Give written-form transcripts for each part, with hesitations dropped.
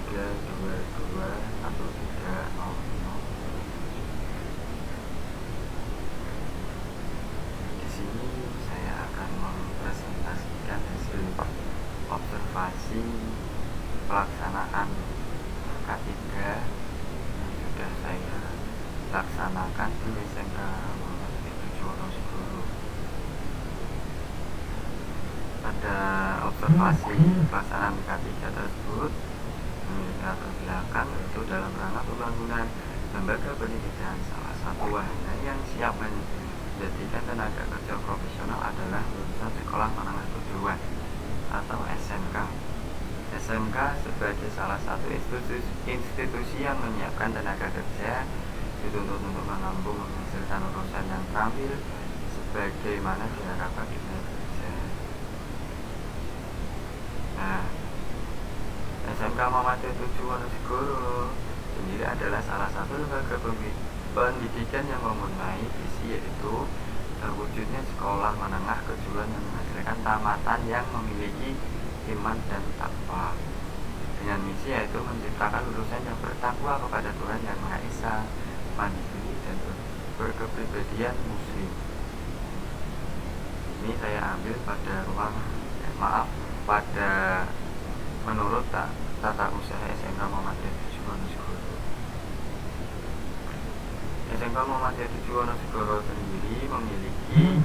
Di sini saya akan mempresentasikan hasil observasi pelaksanaan K3 yang sudah saya laksanakan di SMK Muhammad Tujuh Wonosobo. Pada observasi pelaksanaan K3 tersebut memiliki latar belakang itu dalam rangka pembangunan lembaga pendidikan. Salah satu wahana yang siap menjadikan tenaga kerja profesional adalah lulusan sekolah menengah tujuan atau SMK. SMK sebagai salah satu institusi yang menyiapkan tenaga kerja dituntut untuk mampu menghasilkan lulusan yang terampil sebagaimana diharapkan di dunia kerja. Nah, SMK Muhammadiyah Tujuh Wonosobo sendiri adalah salah satu lembaga pendidikan yang mempunyai visi, yaitu terwujudnya sekolah menengah kejuruan yang menghasilkan tamatan yang memiliki iman dan takwa, dengan misi yaitu menciptakan lulusan yang bertakwa kepada Tuhan Yang Maha Esa, mandiri dan berkepribadian muslim. Ini saya ambil pada pada menurut tata usaha SMK Muhammadiyah Tujuh Wonosobo. SMK Muhammadiyah Tujuh Wonosobo sendiri memiliki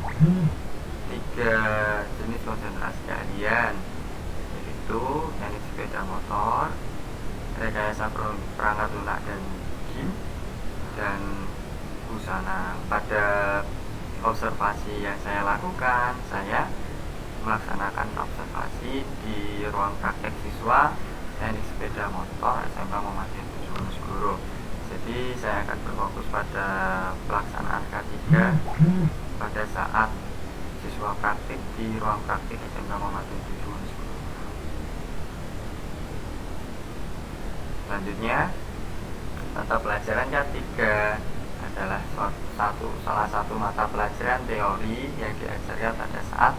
3 jenis konsentrasi keahlian, yaitu teknik sepeda motor, rekayasa perangkat lunak dan game, dan busana. Pada observasi yang saya lakukan, saya melaksanakan observasi di ruang praktek siswa teknik sepeda motor SMK Muhammadiyah Tujuh Wonosobo. Jadi saya akan berfokus pada pelaksanaan K3 pada saat siswa praktik di ruang praktik SMK Muhammadiyah Tujuh Wonosobo. Selanjutnya, mata pelajaran K3 adalah salah satu mata pelajaran teori yang diajarkan pada saat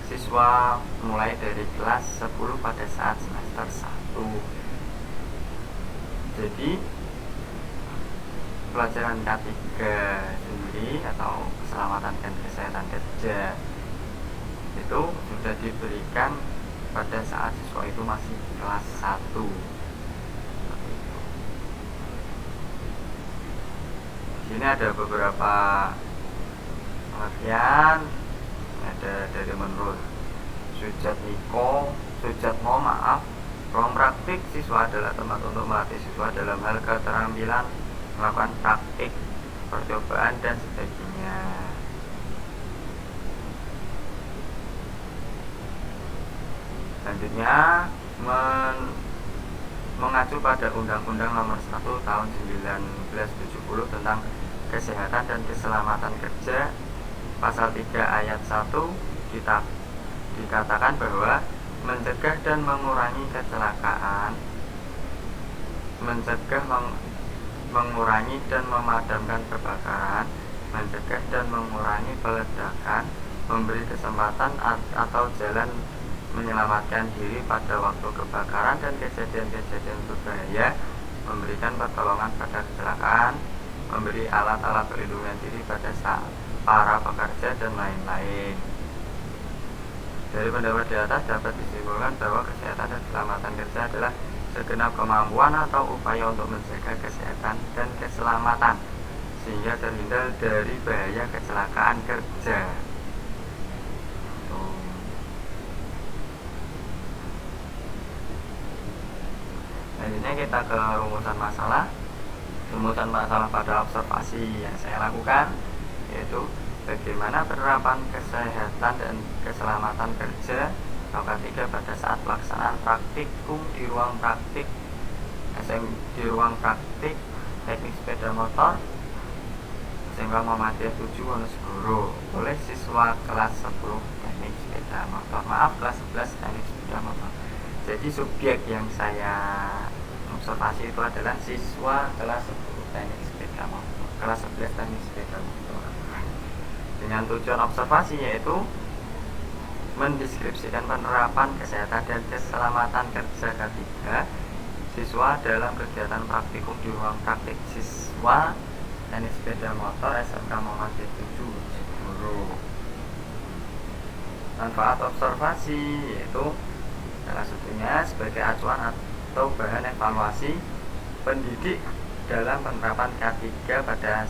siswa mulai dari kelas 10 pada saat semester 1. Jadi pelajaran K3 sendiri atau keselamatan dan kesehatan kerja itu sudah diberikan pada saat siswa itu masih kelas 1. Di sini ada beberapa pengertian. Ada dari menurut Sujatmo, ruang praktik siswa adalah tempat untuk melatih siswa dalam hal keterampilan melakukan praktik, percobaan dan sebagainya. Selanjutnya, mengacu pada Undang-Undang Nomor 1 Tahun 1970 tentang Kesehatan dan Keselamatan Kerja, Pasal 3 ayat 1 dikatakan bahwa mencegah dan mengurangi kecelakaan, mengurangi dan memadamkan kebakaran, mencegah dan mengurangi peledakan, memberi kesempatan atau jalan menyelamatkan diri pada waktu kebakaran dan kejadian-kejadian berbahaya, memberikan pertolongan pada kecelakaan, memberi alat-alat perlindungan diri pada para pekerja dan lain-lain. Dari pendapat di atas dapat disimpulkan bahwa kesehatan dan keselamatan kerja adalah segenap kemampuan atau upaya untuk menjaga kesehatan dan keselamatan sehingga terhindar dari bahaya kecelakaan kerja. Selanjutnya kita ke rumusan masalah. Rumusan masalah pada observasi yang saya lakukan yaitu bagaimana penerapan kesehatan dan keselamatan kerja atau K3 pada saat pelaksanaan praktikum di ruang praktik teknik sepeda motor SMK Muhammadiyah Tujuh Wonosobo oleh siswa kelas 10 teknik sepeda motor. Kelas 11 teknik sepeda motor. Jadi subjek yang saya observasi itu adalah siswa kelas 10 teknik sepeda motor, kelas 11 teknik sepeda motor. Dengan tujuan observasi yaitu mendeskripsikan penerapan kesehatan dan keselamatan kerja K3 siswa dalam kegiatan praktikum di ruang praktik siswa teknik sepeda motor SMK Muhammadiyah 7 Jember. Manfaat observasi yaitu salah satunya sebagai acuan atau bahan evaluasi pendidik dalam penerapan K3 pada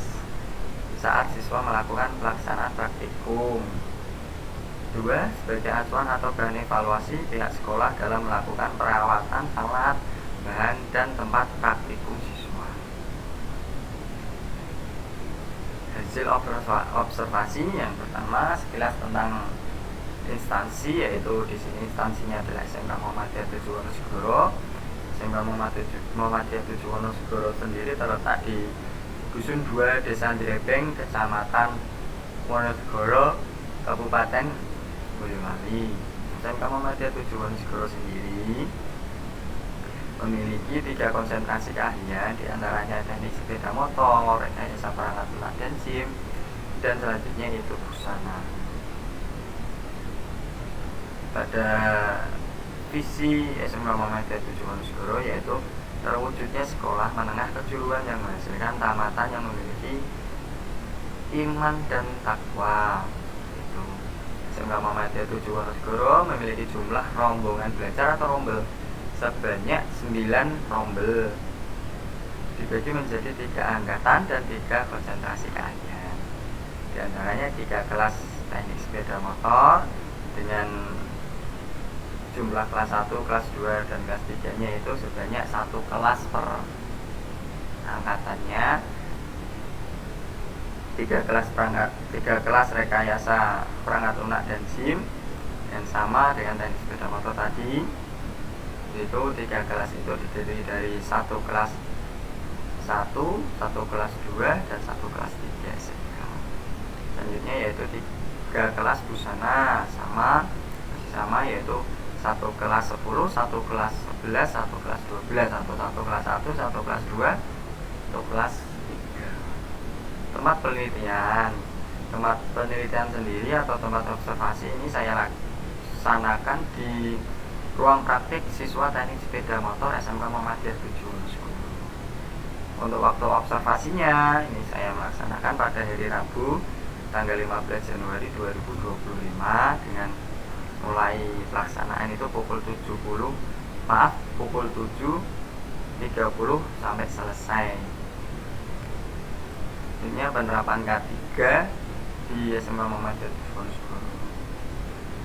saat siswa melakukan pelaksanaan praktikum. 2. Sebagai acuan atau bahan evaluasi pihak sekolah dalam melakukan perawatan alat, bahan, dan tempat praktikum siswa. Hasil observasi yang pertama sekilas tentang instansi, yaitu di sini instansinya adalah SMK Muhammadiyah 7 Wonosegoro. SMK Muhammadiyah 7 Wonosegoro sendiri terletak di Dusun 2 Desa Ndrebeng, Kecamatan Wonosegoro, Kabupaten Boyolali. SMK Muhammadiyah 7 Wonosegoro sendiri memiliki 3 konsentrasi keahlian, diantaranya teknik sepeda motor, rekayasa perangkat lunak dan SIM, dan selanjutnya itu busana. Pada visi SMK Muhammadiyah 7 Wonosegoro yaitu terwujudnya sekolah menengah kejuruan yang menghasilkan tamatan yang memiliki iman dan takwa. Itu SMK Muhammadiyah 7 Wonosegoro memiliki jumlah rombongan belajar atau rombel sebanyak 9 rombel, dibagi menjadi 3 angkatan dan 3 konsentrasi keahlian. Di antaranya 3 kelas teknik sepeda motor dengan jumlah kelas 1, kelas 2, dan kelas 3 nya itu sebanyak 1 kelas per angkatannya. 3 kelas rekayasa perangkat lunak dan SIM yang sama dengan teknik sepeda motor tadi. Itu 3 kelas itu terdiri dari 1 kelas 1, 1 kelas 2, dan 1 kelas 3 SMK. Selanjutnya yaitu 3 kelas busana masih sama yaitu 1 kelas 10, 1 kelas 11, 1 kelas 12, atau 1 kelas 1, 1 kelas 2, 1 kelas 3. Tempat penelitian sendiri atau tempat observasi ini saya laksanakan di ruang praktik siswa teknik sepeda motor SMK Muhammadiyah 7 Wonosegoro. Untuk waktu observasinya ini saya melaksanakan pada hari Rabu tanggal 15 Januari 2025 dengan mulai pelaksanaan itu pukul 7.30 sampai selesai. Ini penerapan K3 di SMK Muhammadiyah 7 Wonosegoro.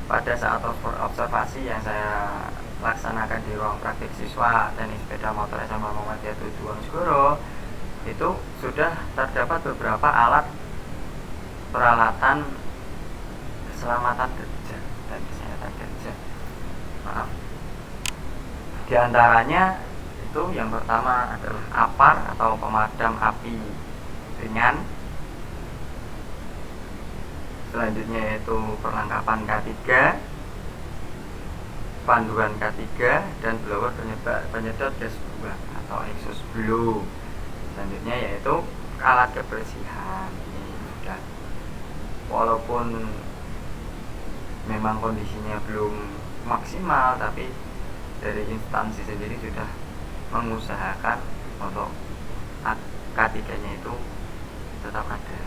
Pada saat observasi yang saya laksanakan di ruang praktik siswa teknik sepeda motor SMK Muhammadiyah 7 Wonosegoro itu sudah terdapat beberapa alat peralatan keselamatan kerja dan kesehatan kerja. Di antaranya itu yang pertama adalah APAR atau pemadam api ringan. Selanjutnya yaitu perlengkapan K3, panduan K3, dan blower penyedot gas buang atau exhaust blow. Selanjutnya yaitu alat kebersihan. Ini sudah, walaupun memang kondisinya belum maksimal, tapi dari instansi sendiri sudah mengusahakan untuk K3-nya itu tetap ada.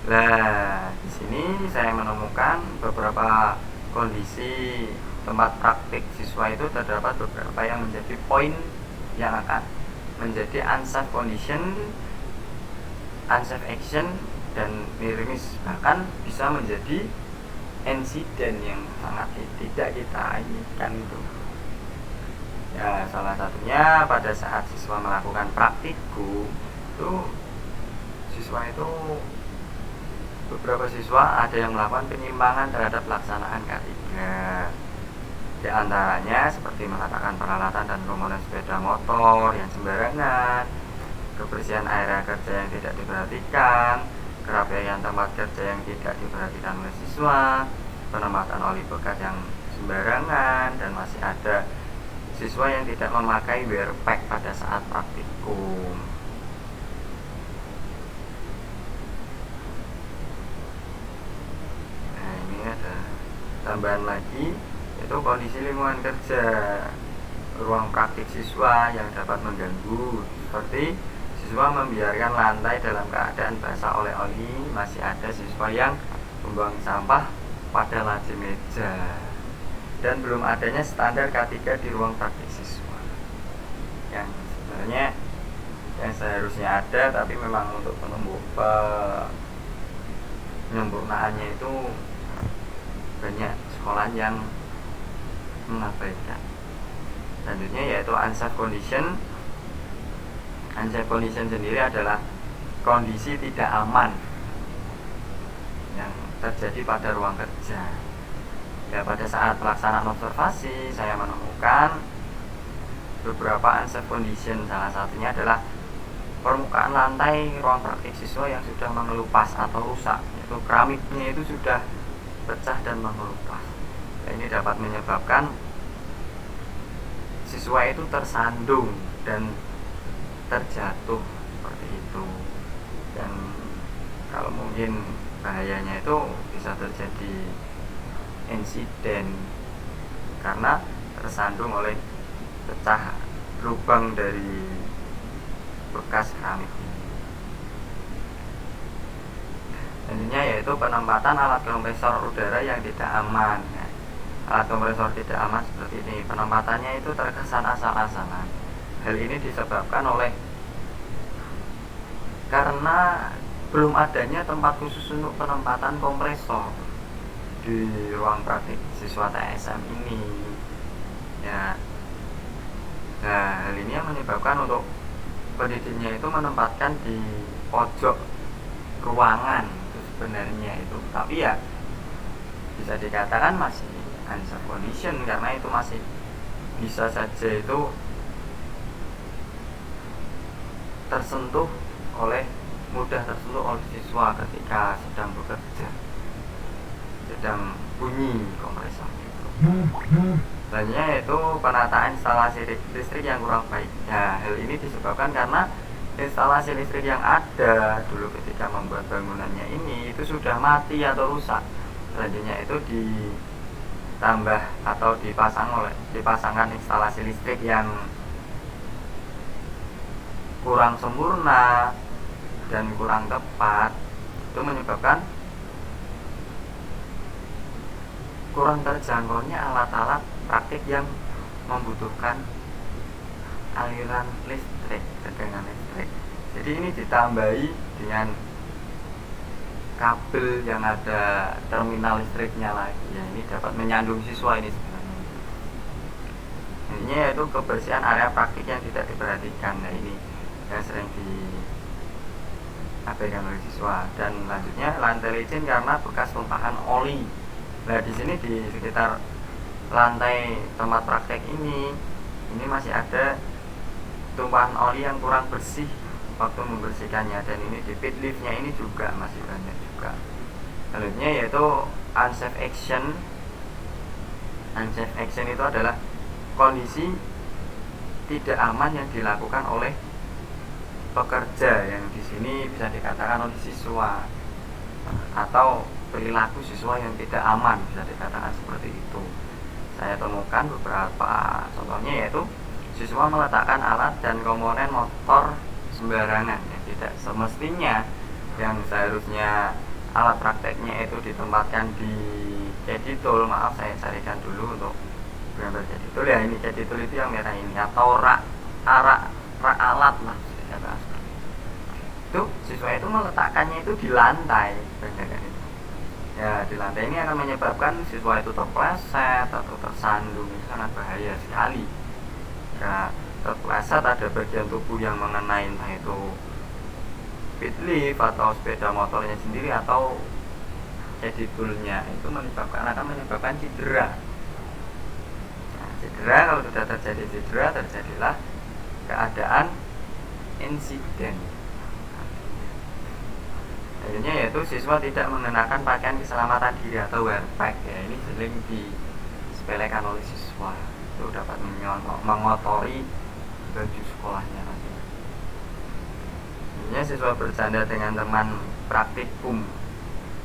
Nah, di sini saya menemukan beberapa kondisi tempat praktik siswa itu terdapat beberapa yang menjadi poin yang akan menjadi unsafe condition, unsafe action, dan mirimis, bahkan bisa menjadi insiden yang sangat tidak kita inginkan itu. Ya, salah satunya pada saat siswa melakukan praktikum itu beberapa siswa ada yang melakukan penyimpangan terhadap pelaksanaan K3. Di antaranya seperti meletakkan peralatan dan komponen sepeda motor yang sembarangan, kebersihan area kerja yang tidak diperhatikan, kerapian tempat kerja yang tidak diperhatikan oleh siswa, penempatan oli bekas yang sembarangan, dan masih ada siswa yang tidak memakai wear pack pada saat praktikum. Tambahan lagi itu kondisi lingkungan kerja. ruang praktik siswa yang dapat mengganggu, seperti siswa membiarkan lantai dalam keadaan basah oleh oli, masih ada siswa yang membuang sampah pada laci meja, dan belum adanya standar K3 di ruang praktik siswa yang sebenarnya yang seharusnya ada, tapi memang untuk penyempurnaannya itu banyak sekolah yang mengabaikan. Selanjutnya yaitu unsafe condition. Unsafe condition sendiri adalah kondisi tidak aman yang terjadi pada ruang kerja. Ya, pada saat pelaksanaan observasi saya menemukan beberapa unsafe condition. Salah satunya adalah permukaan lantai ruang praktik siswa yang sudah mengelupas atau rusak, yaitu keramiknya itu sudah pecah dan mengelupas. Nah, ini dapat menyebabkan siswa itu tersandung dan terjatuh seperti itu. Dan kalau mungkin bahayanya itu bisa terjadi insiden karena tersandung oleh pecah lubang dari bekas keramik ini. Selanjutnya yaitu penempatan alat kompresor udara yang tidak aman. Nah, alat kompresor tidak aman seperti ini, penempatannya itu terkesan asal-asalan. Hal ini disebabkan oleh karena belum adanya tempat khusus untuk penempatan kompresor di ruang praktik siswa TSM ini. Ya, nah hal ini yang menyebabkan untuk pendidiknya itu menempatkan di pojok ruangan itu sebenarnya itu, tapi ya bisa dikatakan masih unsafe condition karena itu masih bisa saja itu mudah tersentuh oleh siswa ketika sedang bekerja, sedang bunyi kompresor itu. Selanjutnya yaitu penataan instalasi listrik yang kurang baik. Nah, hal ini disebabkan karena instalasi listrik yang ada dulu ketika membuat bangunannya ini itu sudah mati atau rusak. Selanjutnya itu ditambah atau dipasangkan instalasi listrik yang kurang sempurna dan kurang tepat, itu menyebabkan kurang terjangkaunya alat-alat praktik yang membutuhkan aliran listrik, tegangan listrik. Jadi ini ditambahi dengan kabel yang ada terminal listriknya lagi. Ya, ini dapat menyandung siswa ini sebenarnya. Ini yaitu kebersihan area praktik yang tidak diperhatikan. Nah, ini yang sering diabaikan oleh siswa. Dan lanjutnya lantai licin karena bekas tumpahan oli. Nah, di sini di sekitar lantai tempat praktek ini masih ada tumpahan oli yang kurang bersih waktu membersihkannya, dan ini di pit liftnya ini juga masih banyak juga. Selanjutnya yaitu unsafe action. Unsafe action itu adalah kondisi tidak aman yang dilakukan oleh pekerja, yang di sini bisa dikatakan oleh siswa, atau perilaku siswa yang tidak aman, bisa dikatakan seperti itu. Saya temukan beberapa contohnya, yaitu siswa meletakkan alat dan komponen motor sembarangan, ya, tidak semestinya. Yang seharusnya alat prakteknya itu ditempatkan di ceditol. Maaf, saya carikan dulu untuk gambar ceditol. Ya, ini ceditol itu yang merah ini, atau rak alat lah, itu siswa itu meletakkannya itu di lantai. Ya, di lantai ini akan menyebabkan siswa itu terpleset atau tersandung. Itu sangat bahaya sekali. Jika terpleset, ada bagian tubuh yang mengenai, entah itu pit lift atau sepeda motornya sendiri atau ceditulnya, itu akan menyebabkan cedera. Nah, cedera, kalau sudah terjadi cedera, terjadilah keadaan insiden. Akhirnya yaitu siswa tidak mengenakan pakaian keselamatan diri atau wear pack. Ya, ini sering disepelekan oleh siswa, itu dapat mengotori baju sekolahnya nanti. Akhirnya siswa bercanda dengan teman praktikum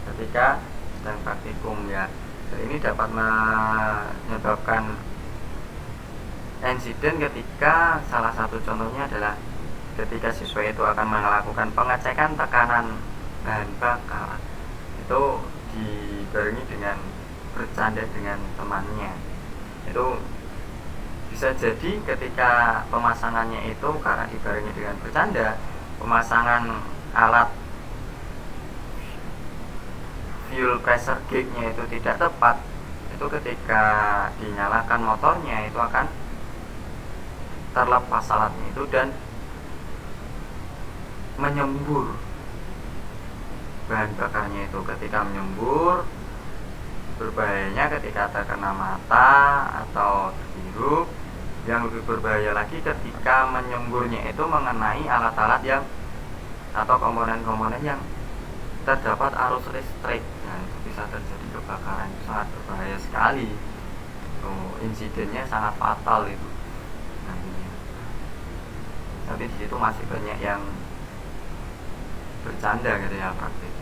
ketika sedang praktikum, ya. Dan ini dapat menyebabkan insiden ketika salah satu contohnya adalah ketika siswa itu akan melakukan pengecekan tekanan bahan bakar, itu dibarengi dengan bercanda dengan temannya. Itu bisa jadi ketika pemasangannya itu karena dibarengi dengan bercanda, pemasangan alat fuel pressure gauge-nya itu tidak tepat, itu ketika dinyalakan motornya itu akan terlepas alatnya itu dan menyembur bahan bakarnya itu. Ketika menyembur, berbahayanya ketika terkena mata atau terhirup. Yang lebih berbahaya lagi ketika menyemburnya itu mengenai alat-alat yang atau komponen-komponen yang terdapat arus listrik. Nah, itu bisa terjadi kebakaran. Itu sangat berbahaya sekali. Insidennya sangat fatal itu nantinya. Tapi di situ masih banyak yang bercanda gitu ya, praktik.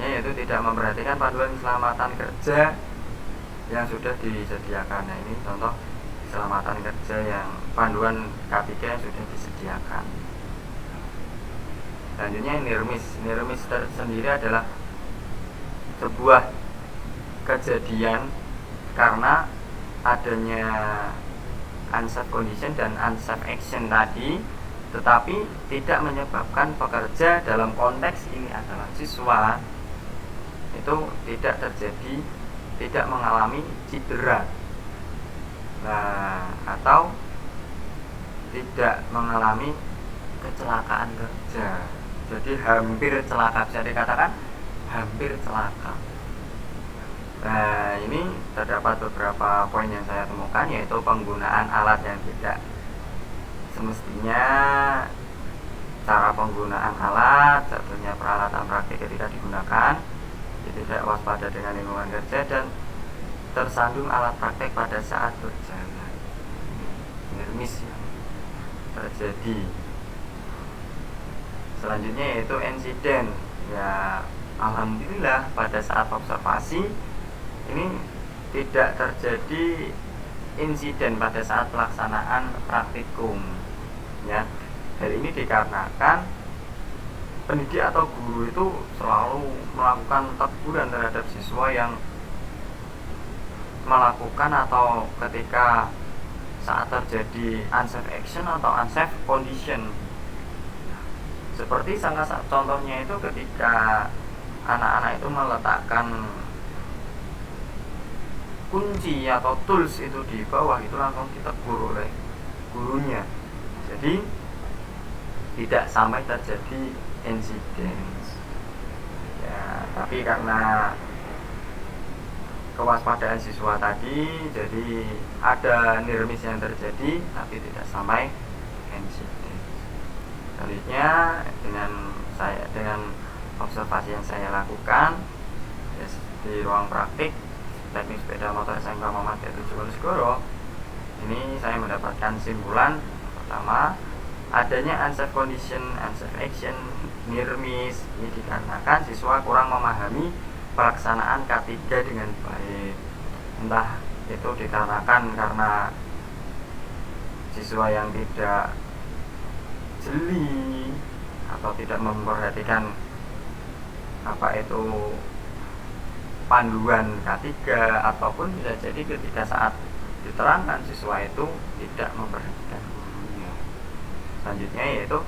Yaitu tidak memperhatikan panduan keselamatan kerja yang sudah disediakan. Nah, ini contoh keselamatan kerja yang panduan K3 yang sudah disediakan. Selanjutnya NIRMIS tersendiri adalah sebuah kejadian karena adanya unsafe condition dan unsafe action tadi, tetapi tidak menyebabkan pekerja, dalam konteks ini adalah siswa, itu tidak mengalami cedera, atau tidak mengalami kecelakaan kerja. Jadi hampir celaka, bisa dikatakan hampir celaka. Nah, ini terdapat beberapa poin yang saya temukan, yaitu penggunaan alat yang tidak semestinya, cara penggunaan alat, satunya peralatan praktik ketika digunakan, tidak waspada dengan lingkungan kerja, dan tersandung alat praktek pada saat berjalan. NIRMIS yang terjadi. Selanjutnya yaitu insiden. Ya, alhamdulillah pada saat observasi ini tidak terjadi insiden pada saat pelaksanaan praktikum. Ya, hal ini dikarenakan pendidik atau guru itu selalu melakukan teguran terhadap siswa yang melakukan atau ketika saat terjadi unsafe action atau unsafe condition. Seperti salah satu contohnya itu ketika anak-anak itu meletakkan kunci atau tools itu di bawah, itu langsung ditegur oleh gurunya. Jadi tidak sampai terjadi insiden. Ya, tapi karena kewaspadaan siswa tadi, jadi ada NIRMIS yang terjadi, tapi tidak sampai insiden. Selanjutnya dengan observasi yang saya lakukan di ruang praktik teknik sepeda motor SMK Muhammadiyah 7 Wonosobo, ini saya mendapatkan simpulan pertama, adanya unsafe condition, unsafe action, NIRMIS ini dikarenakan siswa kurang memahami pelaksanaan K3 dengan baik. Entah itu dikarenakan karena siswa yang tidak jeli atau tidak memperhatikan apa itu panduan K3, ataupun bisa jadi ketika saat diterangkan siswa itu tidak memperhatikan gurunya. Selanjutnya yaitu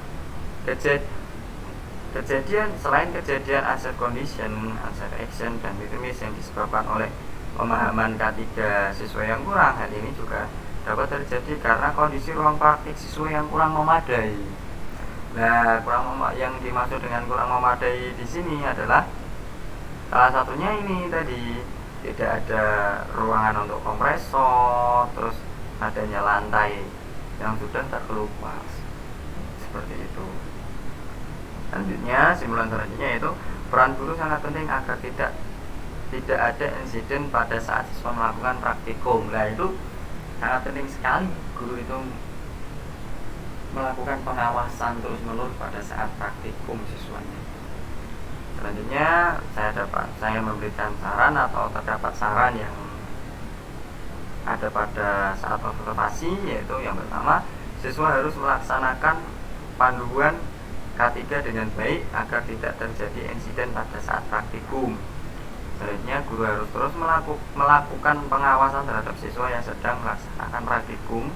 kejadian selain kejadian unsafe condition, unsafe action, dan NIRMIS yang disebabkan oleh pemahaman K3 siswa yang kurang, hal ini juga dapat terjadi karena kondisi ruang praktik siswa yang kurang memadai. Nah, yang dimaksud dengan kurang memadai di sini adalah salah satunya ini tadi, tidak ada ruangan untuk kompresor, terus adanya lantai yang sudah terkelupas, seperti itu. Selanjutnya, simpulan selanjutnya yaitu peran guru sangat penting agar tidak ada insiden pada saat siswa melakukan praktikum. Nah, itu sangat penting sekali guru itu melakukan pengawasan terus-menerus pada saat praktikum siswanya. Selanjutnya saya memberikan saran atau terdapat saran yang ada pada saat observasi, yaitu yang pertama, siswa harus melaksanakan panduan K3 dengan baik agar tidak terjadi insiden pada saat praktikum. Selanjutnya, guru harus terus melakukan pengawasan terhadap siswa yang sedang melaksanakan praktikum.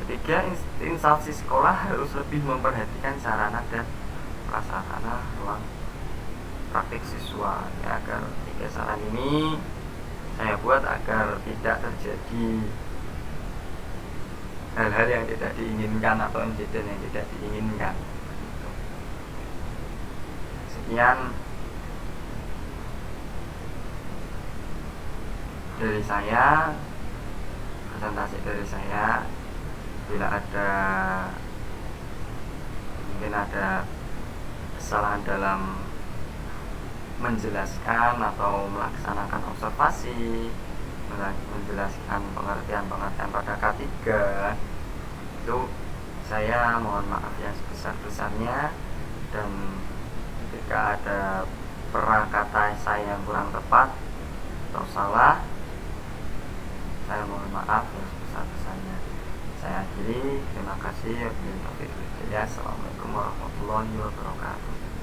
Ketiga, instansi sekolah harus lebih memperhatikan sarana dan prasarana ruang praktik siswa, ya, agar tiga saran ini saya buat agar tidak terjadi hal-hal yang tidak diinginkan atau insiden yang tidak diinginkan. Sekian dari saya, presentasi dari saya. Bila ada mungkin ada kesalahan dalam menjelaskan atau melaksanakan observasi, menjelaskan pengertian-pengertian pada K3, itu saya mohon maaf yang sebesar-besarnya, dan jika ada perkata saya yang kurang tepat atau salah, saya mohon maaf yang sebesar-besarnya. Saya akhiri, terima kasih. Assalamualaikum warahmatullahi wabarakatuh.